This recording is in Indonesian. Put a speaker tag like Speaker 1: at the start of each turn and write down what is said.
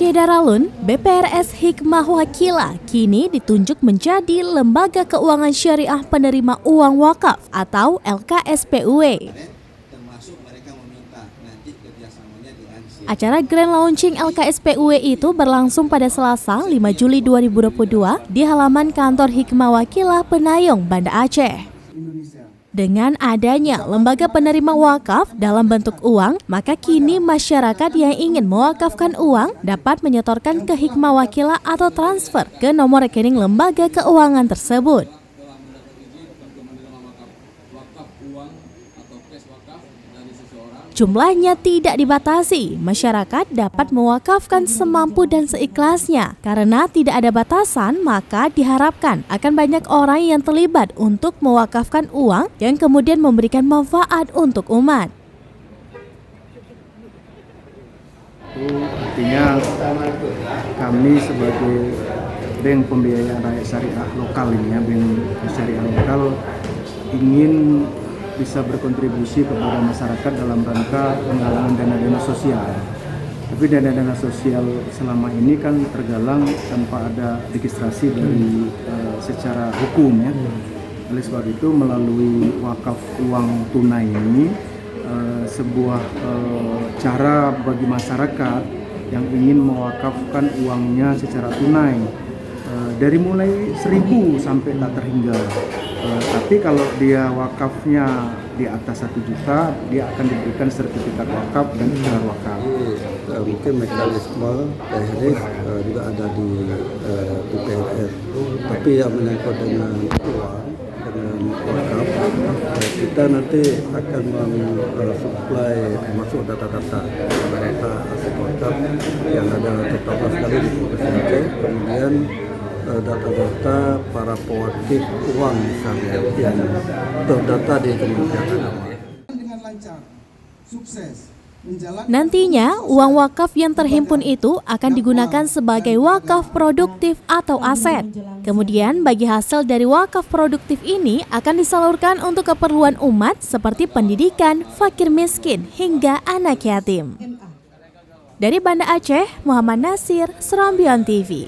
Speaker 1: Aceh Daralun, BPRS Hikmah Wakila kini ditunjuk menjadi Lembaga Keuangan Syariah Penerima Uang Wakaf atau LKSPUW. Acara Grand Launching LKSPUW itu berlangsung pada Selasa 5 Juli 2022 di halaman kantor Hikmah Wakilah Penayong, Banda Aceh. Dengan adanya lembaga penerima wakaf dalam bentuk uang, maka kini masyarakat yang ingin mewakafkan uang dapat menyetorkan ke Hikmah Wakilah atau transfer ke nomor rekening lembaga keuangan tersebut. Jumlahnya tidak dibatasi, masyarakat dapat mewakafkan semampu dan seikhlasnya. Karena tidak ada batasan, maka diharapkan akan banyak orang yang terlibat untuk mewakafkan uang yang kemudian memberikan manfaat untuk umat.
Speaker 2: Itu artinya kami sebagai Bank Pembiayaan Rakyat Syariah lokal ini ya, Bank Syariah lokal ingin bisa berkontribusi kepada masyarakat dalam rangka penggalangan dana-dana sosial. Tapi dana-dana sosial selama ini kan tergalang tanpa ada registrasi dari secara hukum ya. Oleh sebab itu melalui wakaf uang tunai ini sebuah cara bagi masyarakat yang ingin mewakafkan uangnya secara tunai dari mulai 1.000 sampai tak terhingga. Tapi kalau dia wakafnya di atas 1 juta, dia akan diberikan sertifikat wakaf dan ikrar wakaf.
Speaker 3: Mungkin mekanisme teknis juga ada di BPRS. Tapi yang menyangkut dengan uang, dengan wakaf, kita nanti akan mensuplai termasuk data-data aset wakaf yang ada terutama sekali di Provinsi Aceh. Kemudian data-data para pewakif uang misalnya yang terdata di Kementerian Agama.
Speaker 1: Nantinya, uang wakaf yang terhimpun itu akan digunakan sebagai wakaf produktif atau aset. Kemudian, bagi hasil dari wakaf produktif ini akan disalurkan untuk keperluan umat seperti pendidikan, fakir miskin, hingga anak yatim. Dari Banda Aceh, Muhammad Nasir, Serambion TV.